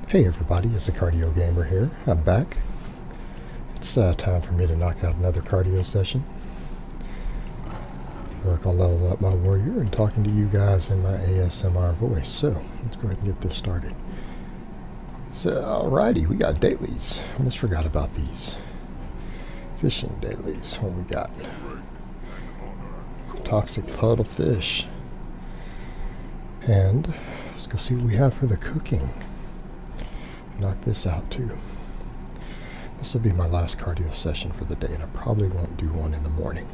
Hey everybody, it's the Cardio Gamer here. I'm back. It's time for me to knock out another cardio session. Work on leveling up my warrior and talking to you guys in my ASMR voice. So, let's go ahead and get this started. So, alrighty, we got dailies. Almost forgot about these. Fishing dailies. What we got? Toxic puddle fish. And let's go see what we have for the cooking. Knock this out too. This will be my last cardio session for the day, and I probably won't do one in the morning.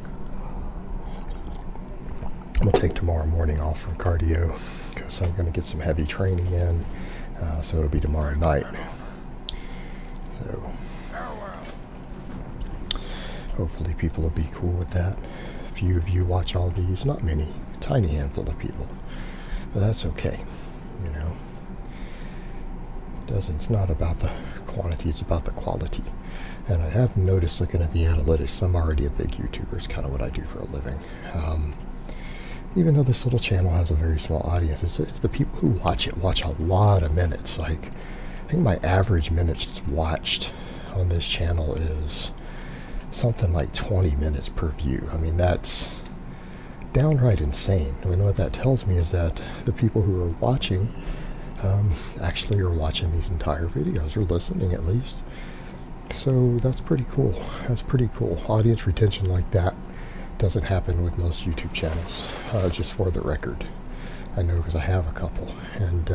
I'm going to take tomorrow morning off from cardio because I'm going to get some heavy training in, so it'll be tomorrow night. So hopefully people will be cool with that. A few of you watch all these, not many, tiny handful of people, but that's okay, you know. It's not about the quantity, it's about the quality. And I have noticed, looking at the analytics, I'm already a big YouTuber. It's kind of what I do for a living. Even though this little channel has a very small audience, it's the people who watch it watch a lot of minutes. Like, I think my average minutes watched on this channel is something like 20 minutes per view. I mean, that's downright insane. I mean, what that tells me is that the people who are watching actually are watching these entire videos, or listening at least. So that's pretty cool. That's pretty cool. Audience retention like that doesn't happen with most YouTube channels, just for the record. I know because I have a couple, and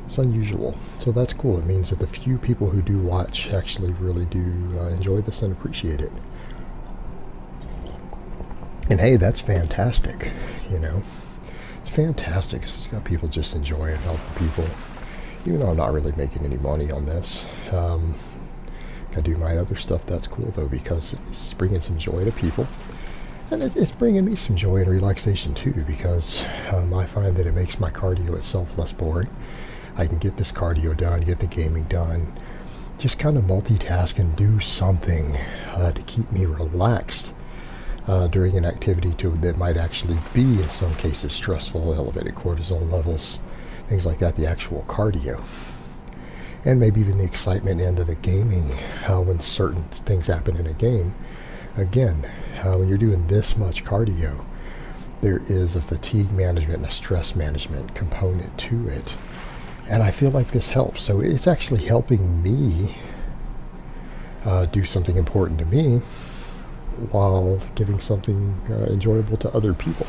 it's unusual. So that's cool. It means that the few people who do watch actually really do enjoy this and appreciate it. And hey, that's fantastic, you know. It's fantastic. It's got people just enjoying and helping people. Even though I'm not really making any money on this. I do my other stuff. That's cool though, because it's bringing some joy to people. And it's bringing me some joy and relaxation too, because I find that it makes my cardio itself less boring. I can get this cardio done, get the gaming done, just kind of multitask and do something to keep me relaxed. During an activity that might actually be, in some cases, stressful, elevated cortisol levels, things like that, the actual cardio. And maybe even the excitement end of the gaming, when certain things happen in a game. Again, when you're doing this much cardio, there is a fatigue management and a stress management component to it. And I feel like this helps. So it's actually helping me do something important to me, while giving something enjoyable to other people.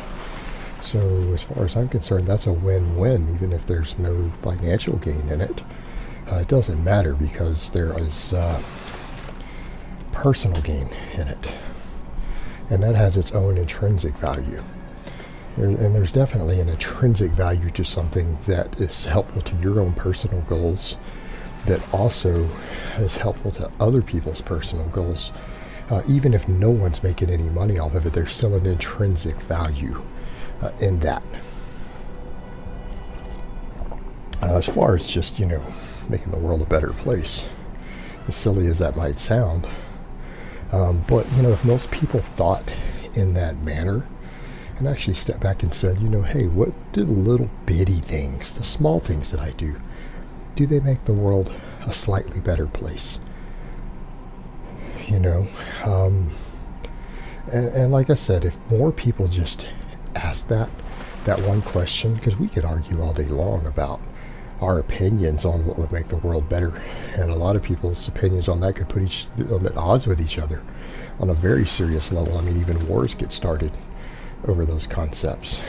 So as far as I'm concerned, that's a win-win, even if there's no financial gain in it. It doesn't matter, because there is personal gain in it. And that has its own intrinsic value. And there's definitely an intrinsic value to something that is helpful to your own personal goals, that also is helpful to other people's personal goals. Even if no one's making any money off of it, there's still an intrinsic value in that. As far as just, you know, making the world a better place, as silly as that might sound, but, you know, if most people thought in that manner and actually stepped back and said, you know, hey, what do the little bitty things, the small things that I do they make the world a slightly better place? You know, and like I said, if more people just ask that one question, because we could argue all day long about our opinions on what would make the world better, and a lot of people's opinions on that could put them at odds with each other on a very serious level. I mean, even wars get started over those concepts.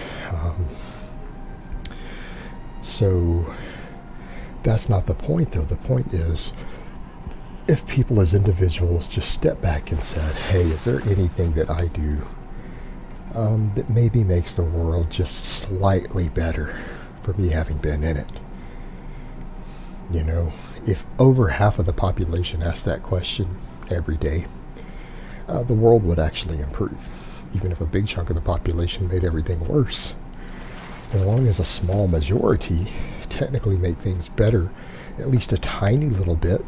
So that's not the point, though. The point is, if people as individuals just step back and said, hey, is there anything that I do that maybe makes the world just slightly better for me having been in it? You know, if over half of the population asked that question every day, the world would actually improve. Even if a big chunk of the population made everything worse, as long as a small majority technically made things better, at least a tiny little bit,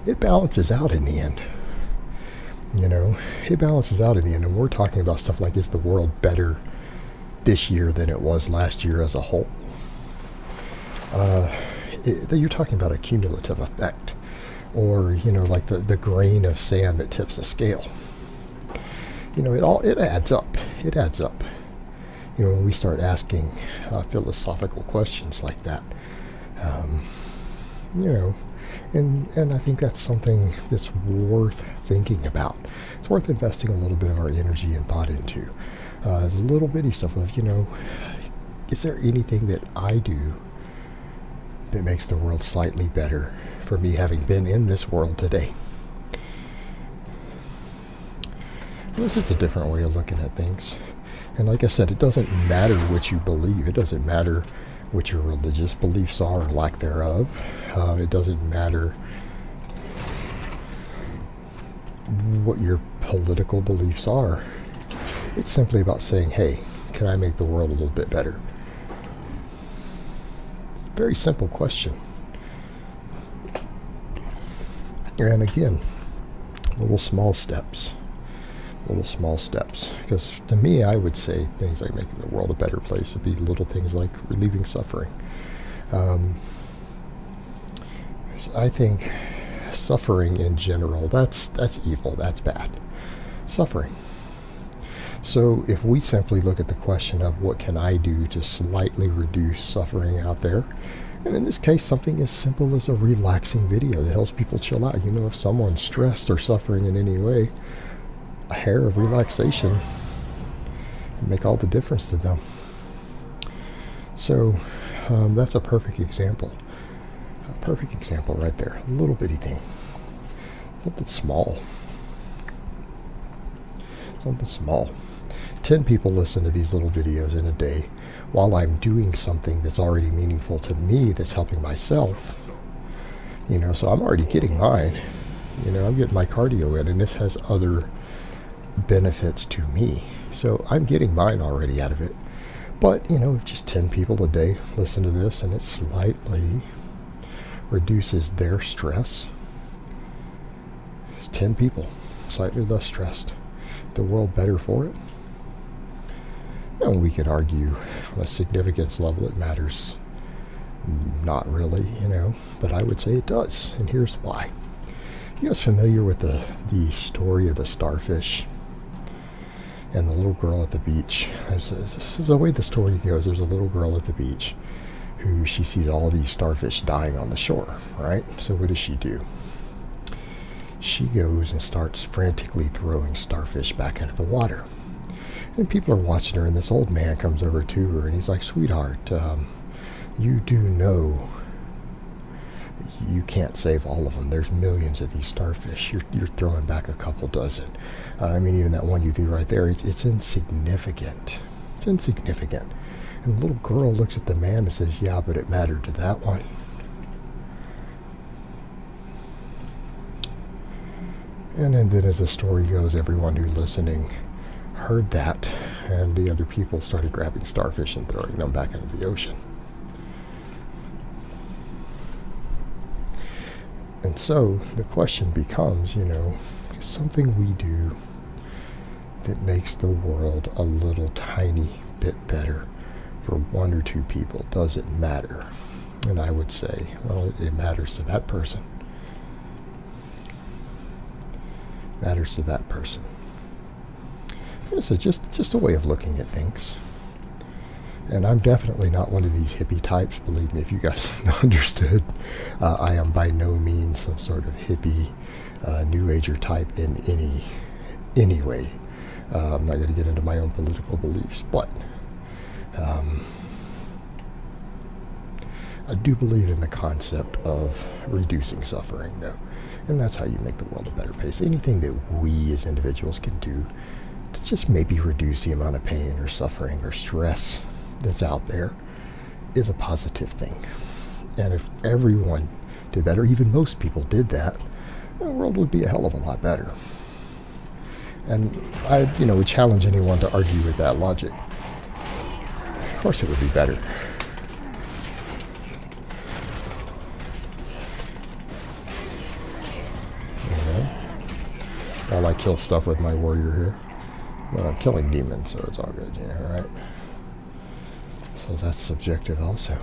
it balances out in the end. You know, it balances out in the end. And we're talking about stuff like, is the world better this year than it was last year as a whole? you're talking about a cumulative effect, or like the grain of sand that tips a scale. It adds up. It adds up. When we start asking philosophical questions like that, and I think that's something that's worth thinking about. It's worth investing a little bit of our energy and thought into. The little bitty stuff of, is there anything that I do that makes the world slightly better for me having been in this world today? This is a different way of looking at things. And like I said, it doesn't matter what you believe. It doesn't matter what your religious beliefs are or lack thereof. It doesn't matter what your political beliefs are. It's simply about saying, hey, can I make the world a little bit better? Very simple question. And again, little small steps. Because to me, I would say things like making the world a better place would be little things like relieving suffering. I think suffering in general, that's evil, that's bad. Suffering. So if we simply look at the question of what can I do to slightly reduce suffering out there, and in this case, something as simple as a relaxing video that helps people chill out. If someone's stressed or suffering in any way, a hair of relaxation can make all the difference to them. So that's a perfect example. A perfect example right there. A little bitty thing. Something small. 10 people listen to these little videos in a day while I'm doing something that's already meaningful to me, that's helping myself. So I'm already getting mine. I'm getting my cardio in, and this has other benefits to me. So I'm getting mine already out of it. But, if just 10 people a day listen to this and it slightly reduces their stress, it's 10 people slightly less stressed. The world better for it? And we could argue on a significance level it matters. Not really, but I would say it does. And here's why. You guys familiar with the story of the starfish and the little girl at the beach? This is the way the story goes. There's a little girl at the beach who she sees all these starfish dying on the shore, right? So what does she do? She goes and starts frantically throwing starfish back into the water. And people are watching her, and this old man comes over to her, and he's like, sweetheart, you do know you can't save all of them. There's millions of these starfish. You're throwing back a couple dozen. Even that one you threw right there, it's insignificant. It's insignificant. And the little girl looks at the man and says, yeah, but it mattered to that one. And then as the story goes, everyone who's listening heard that, and the other people started grabbing starfish and throwing them back into the ocean. And so the question becomes, something we do that makes the world a little tiny bit better for one or two people, does it matter? And I would say, well, it matters to that person. Matters to that person. So just a way of looking at things. And I'm definitely not one of these hippie types, believe me, if you guys understood. I am by no means some sort of hippie, New Ager type in any way. I'm not going to get into my own political beliefs, but I do believe in the concept of reducing suffering, though. And that's how you make the world a better place. Anything that we as individuals can do to just maybe reduce the amount of pain or suffering or stress that's out there is a positive thing. And if everyone did that, or even most people did that, the world would be a hell of a lot better. And I, would challenge anyone to argue with that logic. Of course it would be better. While I kill stuff with my warrior here. Well, I'm killing demons, so it's all good, right? So that's subjective also.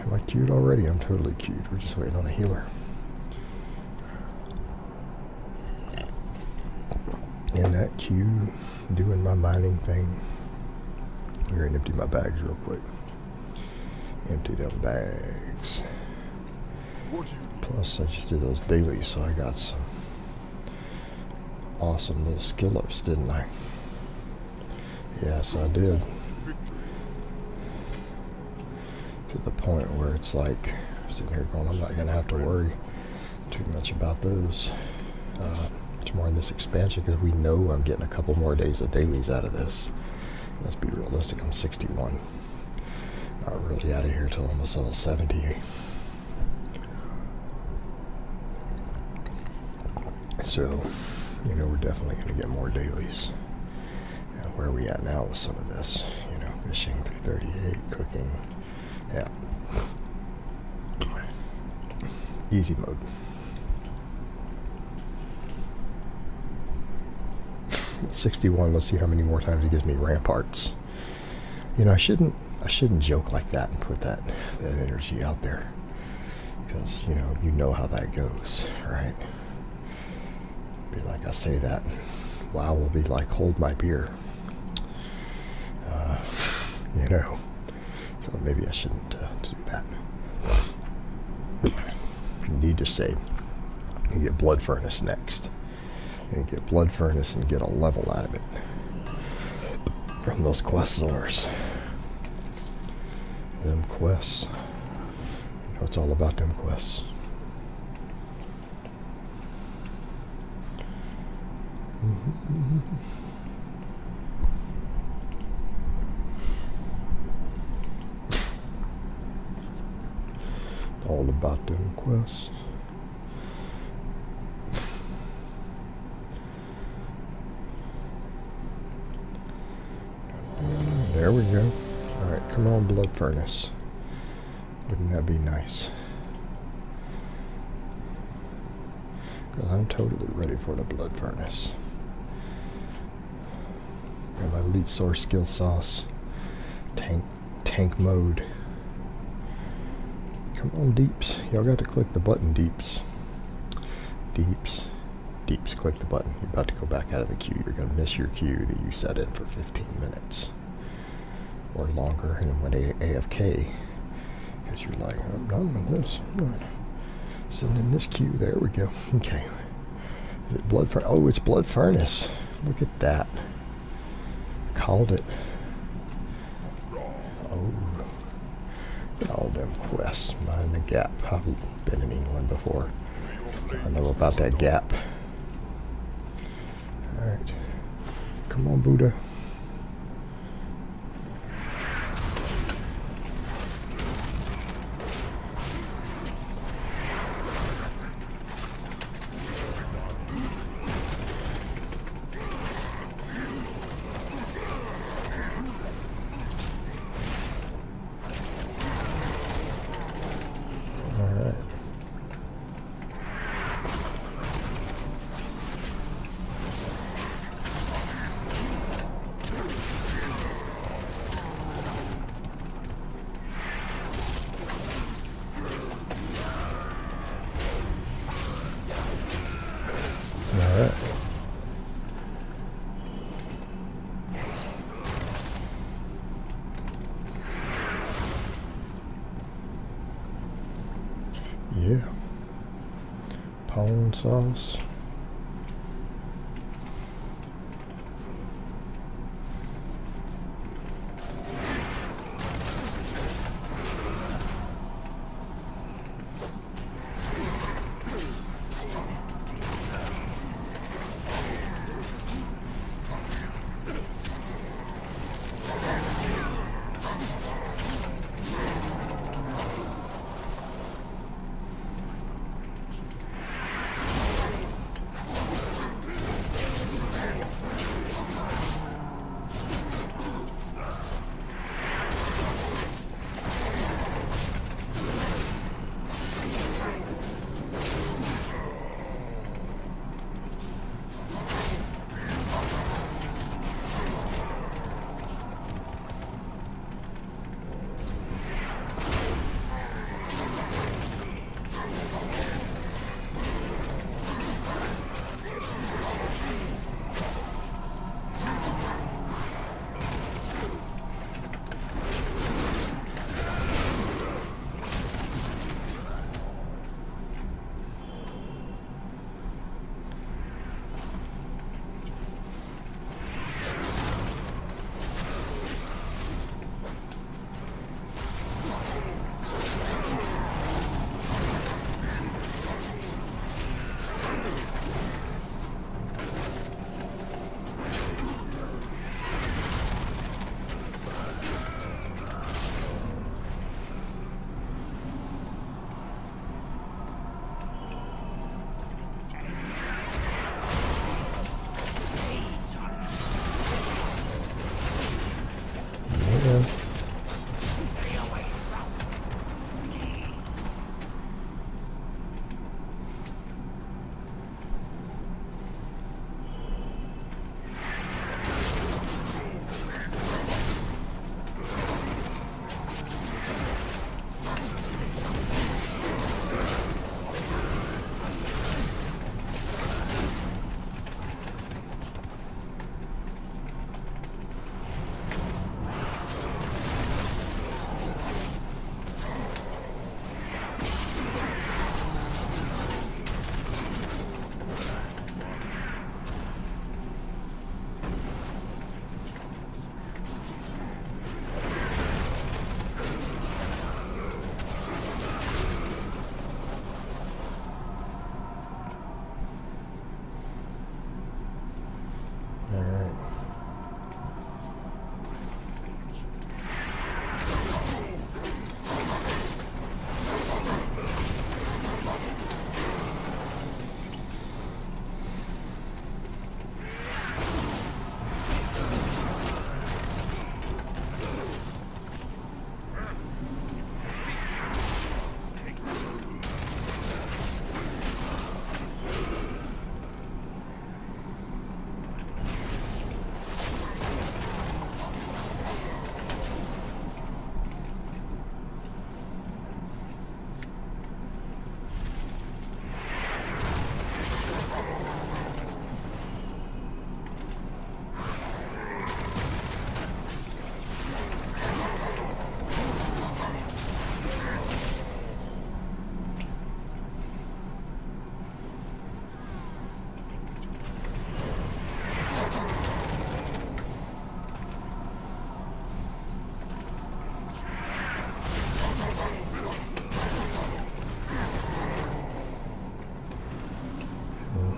Am I queued already? I'm totally queued. We're just waiting on a healer. In that queue, doing my mining thing. Here, and empty my bags real quick. Empty them bags. Plus, I just did those dailies, so I got some awesome little skill ups, didn't I? Yes, I did. To the point where it's like, sitting here going, I'm not going to have to worry too much about those. It's more in this expansion because we know I'm getting a couple more days of dailies out of this. Let's be realistic, I'm 61. Not really out of here till almost level 70. So, you know, we're definitely going to get more dailies. And where are we at now with some of this? You know, fishing through 38, cooking. Yeah. Easy mode. $61. Let's see how many more times it gives me ramparts. You know, I shouldn't joke like that and put that energy out there, because you know how that goes, right? Be like I say that, wow, will be like hold my beer. You know, so maybe I shouldn't do that. Need to say, you get blood furnace next. And get blood furnace and get a level out of it from those quest lures. Them quests. You know it's all about them quests. All about them quests. There we go. Alright, come on, blood furnace. Wouldn't that be nice? Because I'm totally ready for the blood furnace. Got my elite source skill sauce. Tank mode. Come on, deeps. Y'all got to click the button, deeps. Deeps. Deeps, click the button. You're about to go back out of the queue. You're going to miss your queue that you set in for 15 minutes. Or longer, and when AFK, because you're like, I'm not on this, I'm not sitting in this queue. There we go. Okay. Is it blood furnace? Oh, it's blood furnace. Look at that. Called it. Oh. All them quests. Mind the gap. I've been in England before. I know about that gap. Alright. Come on, Buddha. Alright. Yeah. Pone sauce.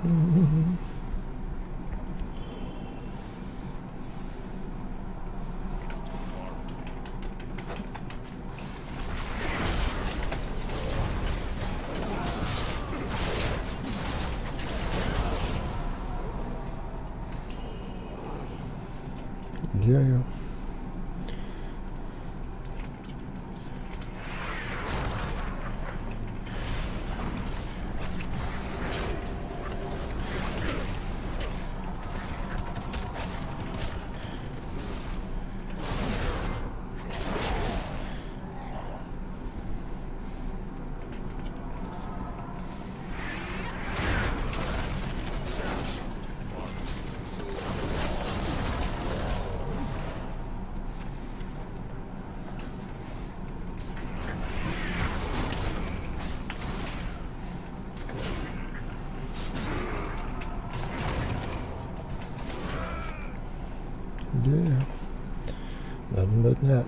Yeah. Yeah. Nothing but that.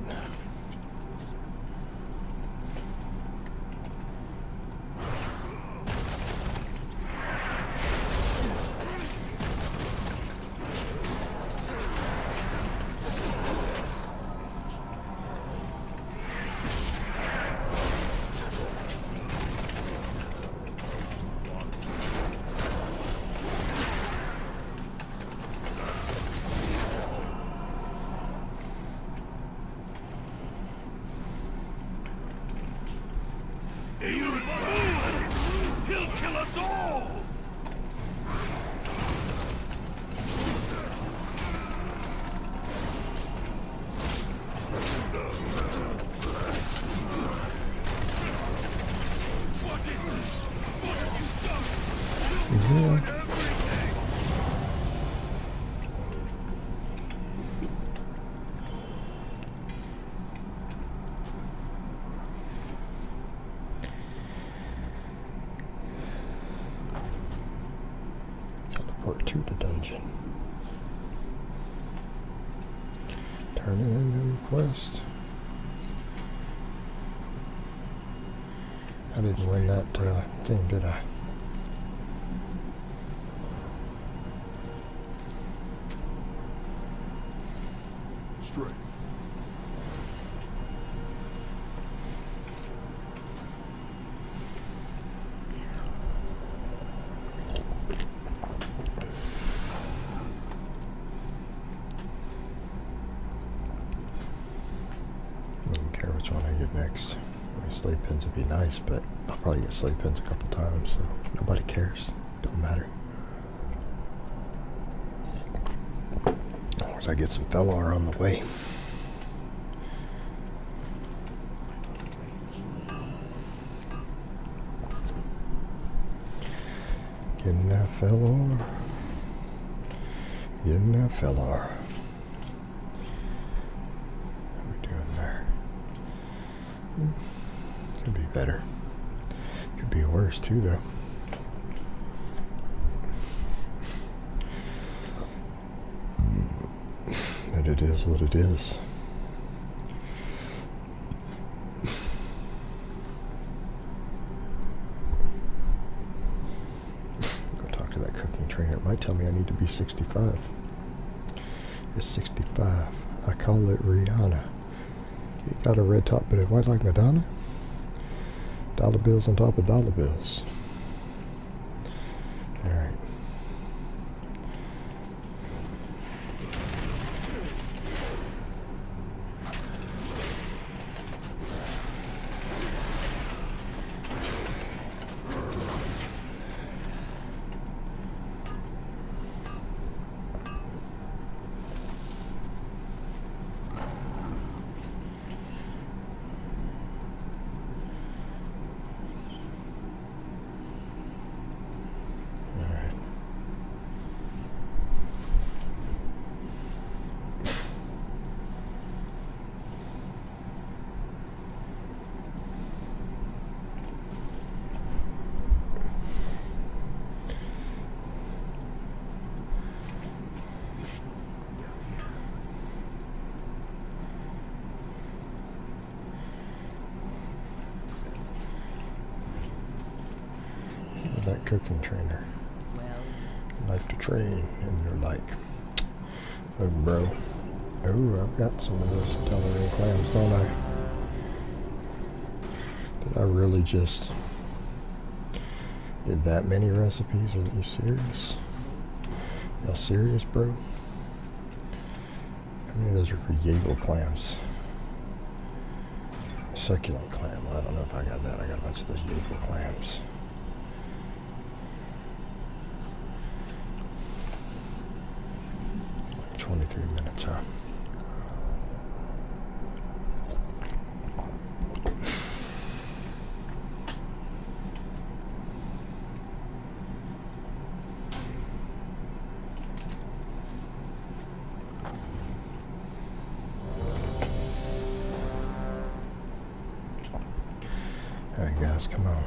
He'll kill us all! What is this? What have you done? Yeah. Teleport to the dungeon. Turn it into a quest. I didn't win that thing, did I? Strength. I don't care which one I get next. I mean, slave pins would be nice, but I'll probably get slave pins a couple times, so nobody cares. Don't matter. As long as I get some Fellar on the way. Getting that Fellar. Getting that Fellar. How we doing there? Could be better. Could be worse too, though. But it is what it is. Go talk to that cooking trainer. It might tell me I need to be 65. It's 65. I call it Rihanna. You got a red top, but it's white like Madonna. Dollar bills on top of dollar bills. All right. That cooking trainer. Well, like to train, and you're like, oh bro, oh, I've got some of those Delaware clams, don't I? Did I really just get that many recipes? Are you serious? Y'all serious, bro? How many of those are for Yagle clams? Succulent clam. Well, I don't know if I got that. I got a bunch of those Yagle clams. Like 23 minutes, huh? Alright guys, come on.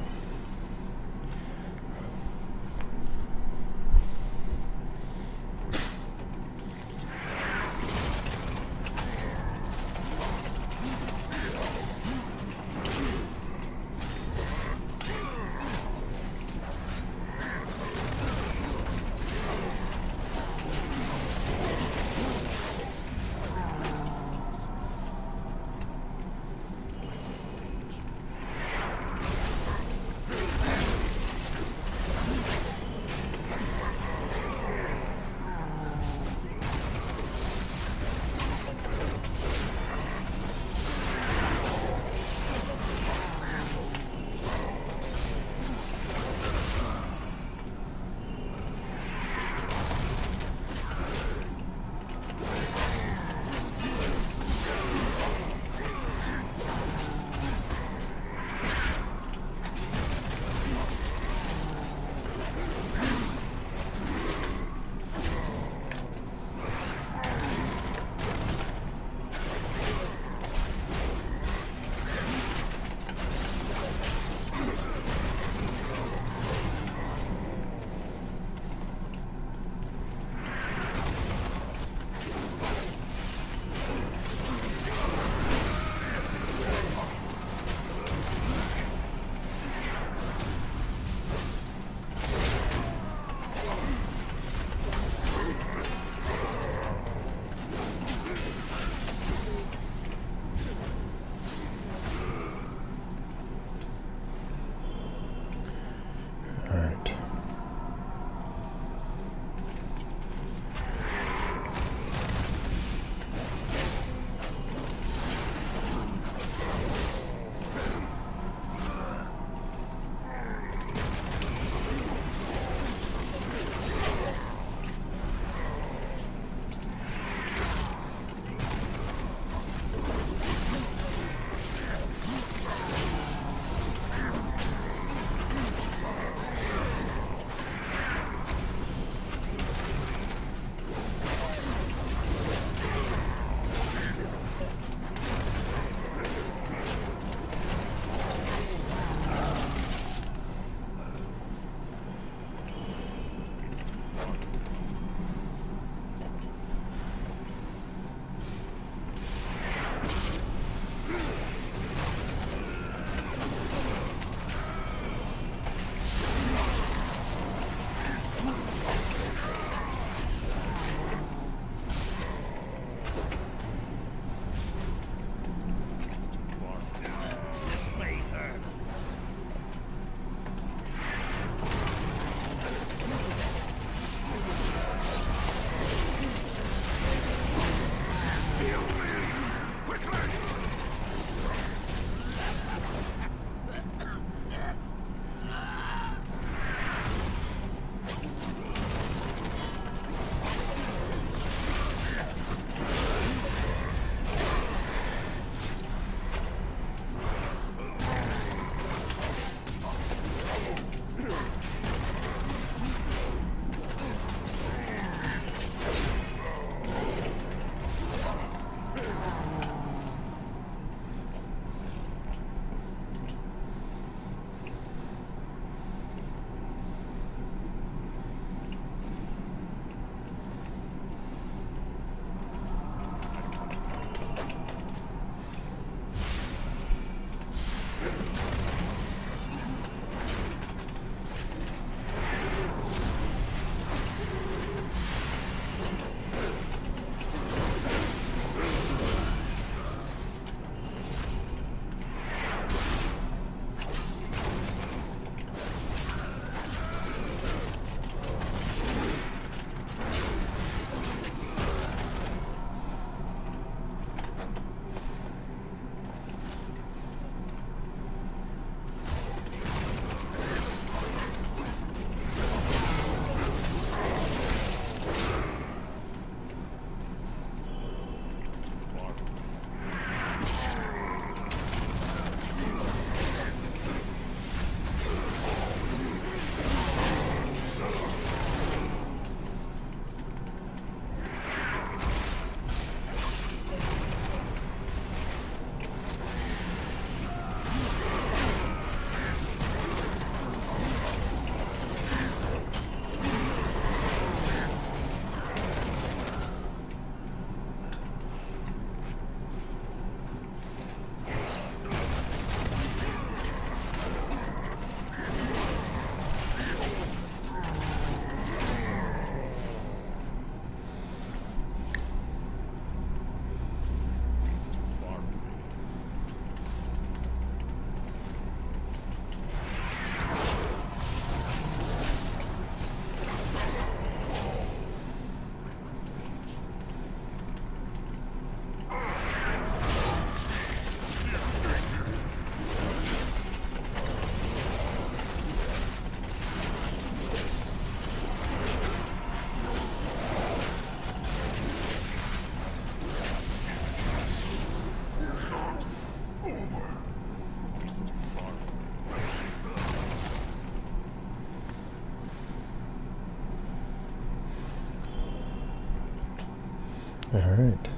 All right.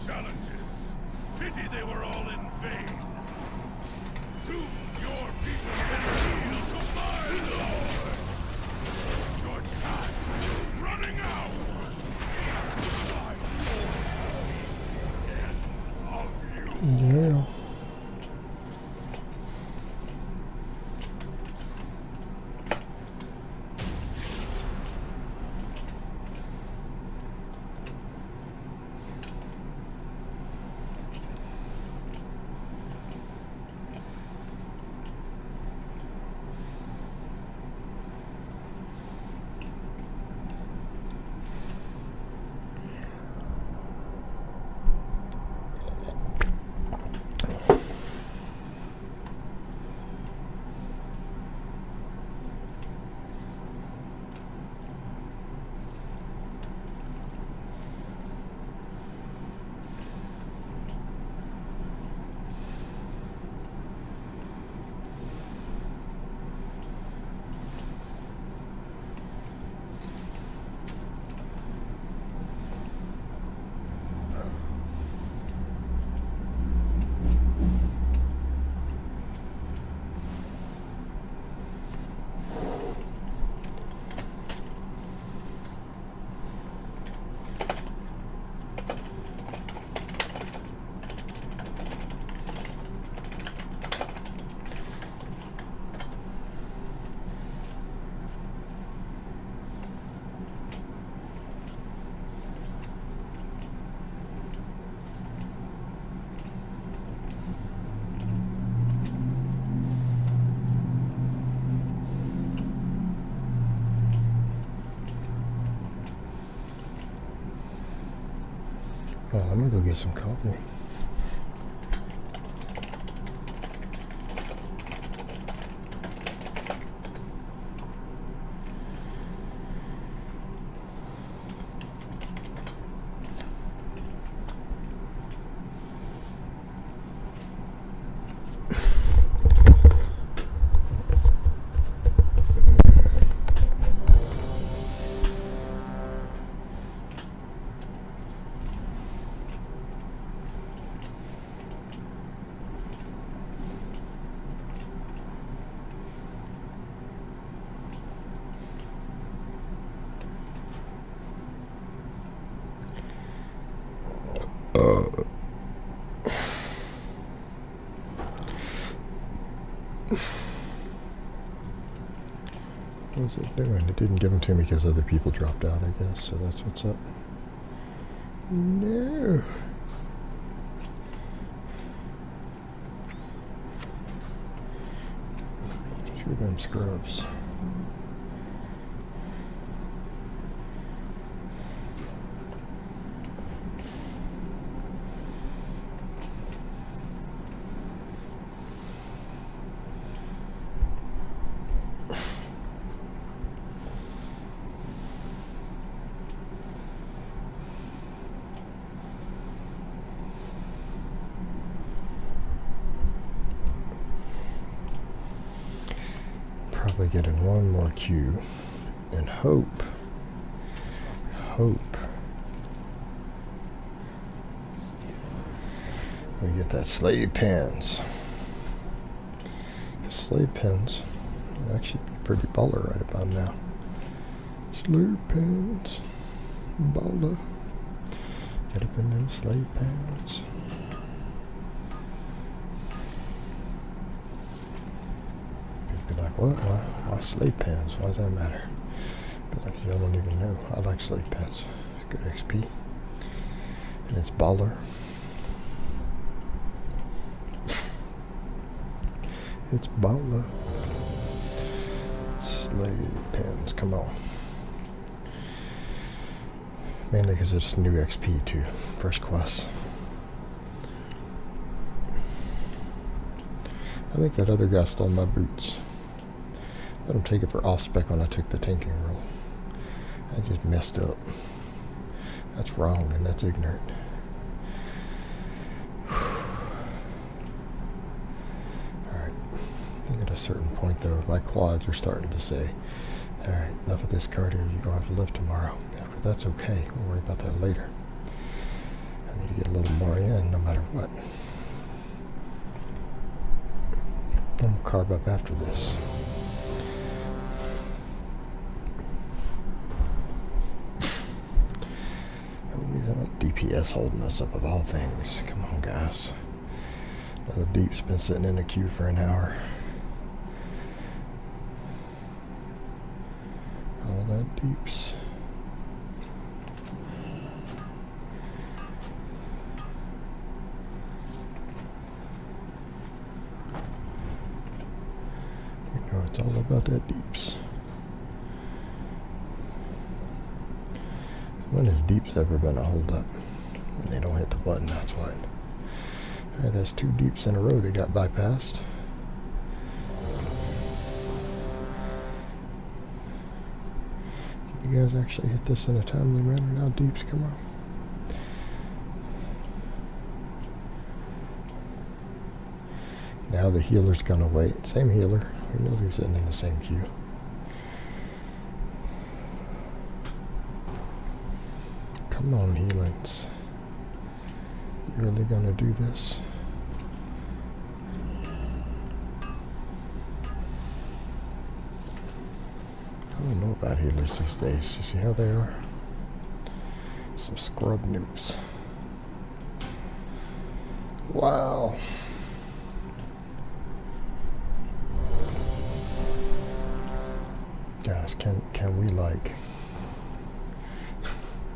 Challenges. Pity they were all in vain. Soon your people will kneel to my lord. Your time is running out. I of you. Yeah. Well, I'm gonna go get some coffee. What's it doing? It didn't give them to me because other people dropped out, I guess, so that's what's up. No. Screw them scrubs. Probably get in one more queue and hope we get that slave pins. Slave pins would actually be pretty baller right about now. Slave pins, baller. Get up in them slave pins. Be like, what? Why slave pens? Why does that matter? Be like, y'all don't even know. I like slave pens. Good XP. And it's baller. It's baller. Slave pens, come on. Mainly because it's new XP too. First quest. I think that other guy stole my boots. Let him take it for off-spec when I took the tanking role. I just messed up. That's wrong and that's ignorant. Alright. I think at a certain point though, my quads are starting to say, alright, enough of this cardio, you're going to have to lift tomorrow. But that's okay. We'll worry about that later. I need to get a little more in no matter what. I'm carb up after this. DPS holding us up of all things. Come on, guys. Now the deep's been sitting in a queue for an hour. All that deeps. You know, it's all about that deeps. When has deeps ever been a hold up? When they don't hit the button, that's what. Alright, that's 2 deeps in a row that got bypassed. Can you guys actually hit this in a timely manner now, deeps? Come on. Now the healer's gonna wait. Same healer. He knows we're sitting in the same queue. Come on, healings. You really gonna do this? I don't know about healers these days. You see how they are? Some scrub noobs. Wow. Guys, can we like...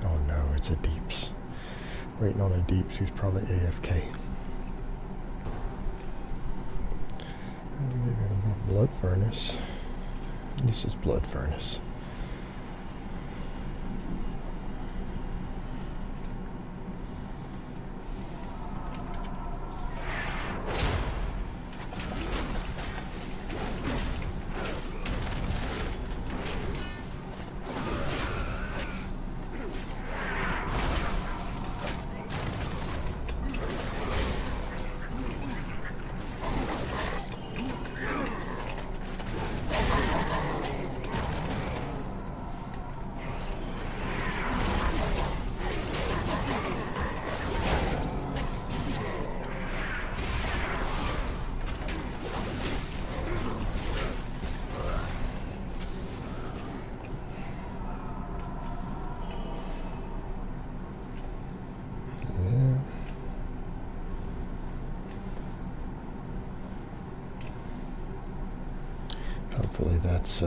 Oh no, it's a deeps. Waiting on a deeps who's probably AFK. Maybe a blood furnace. This is blood furnace. Hopefully that's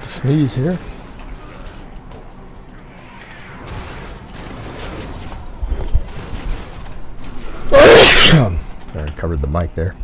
to sneeze here. I covered the mic there.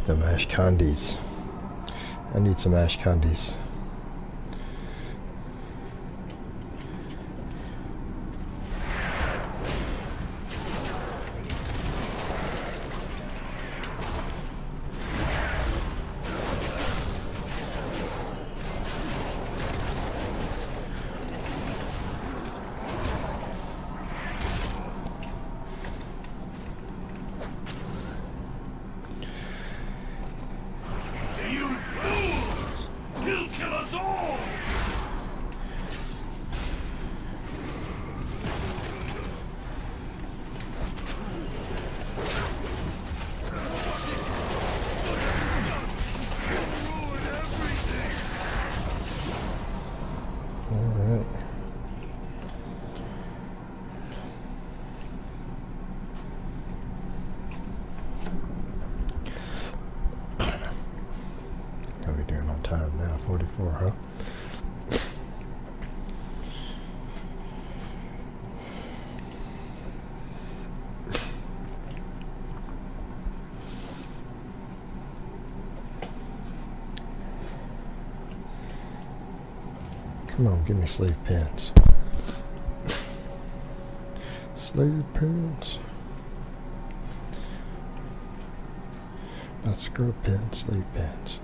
Them ash candies. I need some ash candies. How are we doing on time now? 44, huh? Come on, give me sleeve pins. Sleeve pins. Not scrub pins, sleeve pins.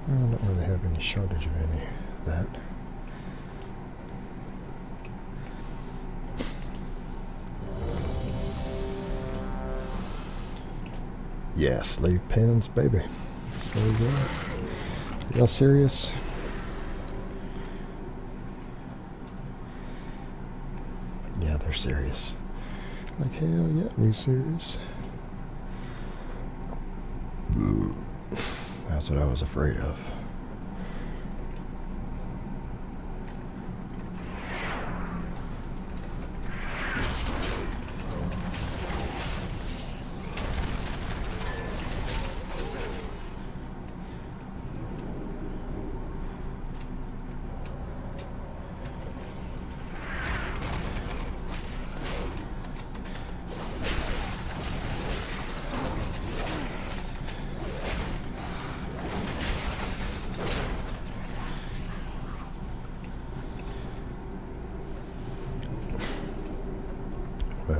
I don't really have any shortage of any of that. Yeah, sleeve pins, baby. There we go. Y'all serious? Yeah, they're serious. Like, hell yeah, we serious. That's what I was afraid of.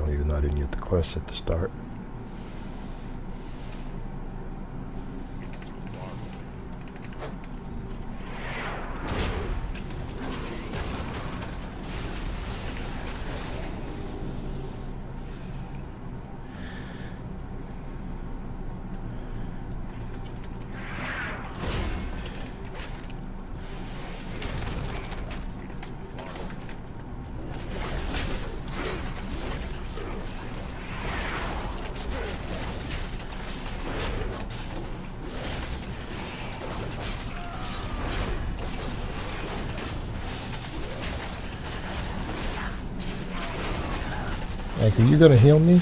even though I didn't get the quest at the start. Like, are you gonna heal me?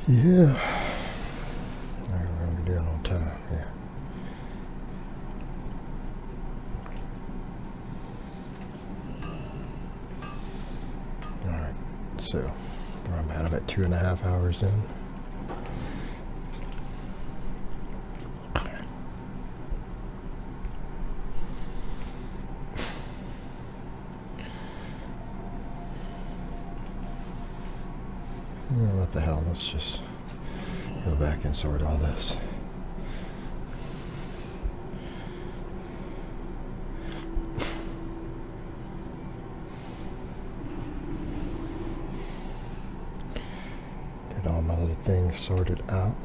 Yeah. Alright, we're gonna be doing on time. Yeah. Alright, so where I'm at, I'm at 2.5 hours in. What the hell, let's just go back and sort all this. things sorted out.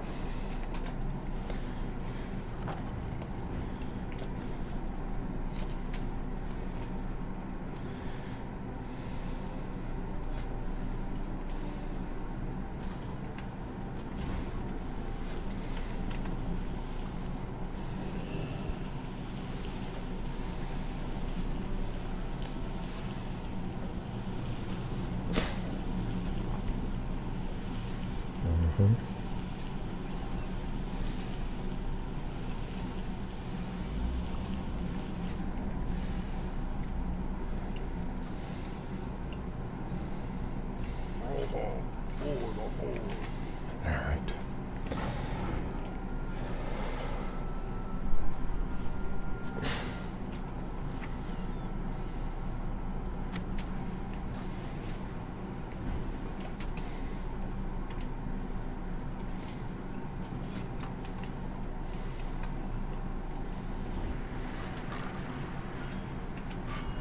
Alright.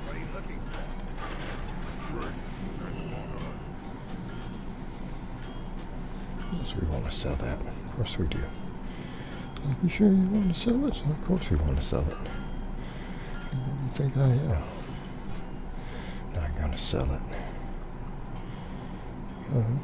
What are you looking for? Yes, we want to sell that. Of course we do. Are you sure you want to sell it? Of course we want to sell it. Who do you think I am? Not going to sell it. Alright.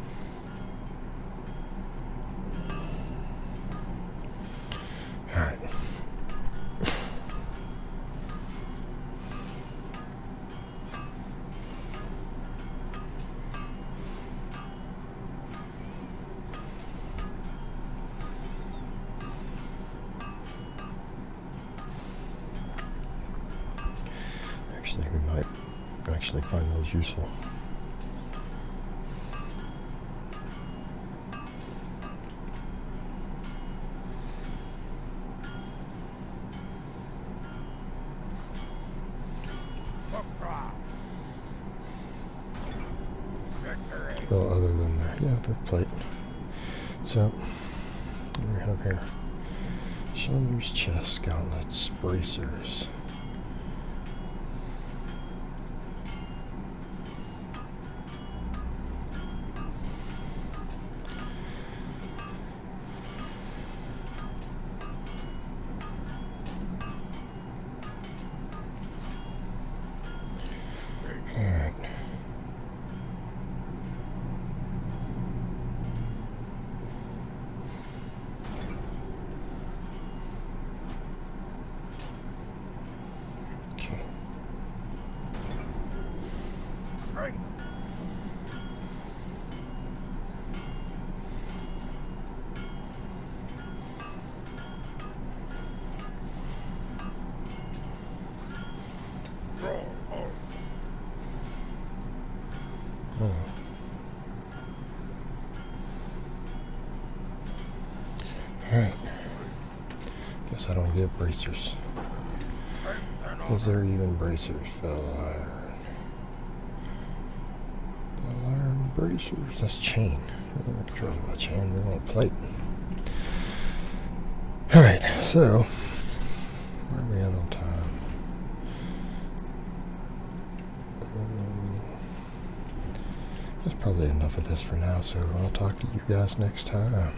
Actually, we might actually find those useful. Well, other than the plate. So, what do we have here? Shoulders, chest, gauntlets, bracers. Alright. Okay. Right. Alright. Guess I don't get bracers. Is there even bracers? Fell iron. Fell iron bracers. That's chain. I don't care about chain. We want a plate. Alright, so where are we at on time? That's probably enough of this for now, so I'll talk to you guys next time.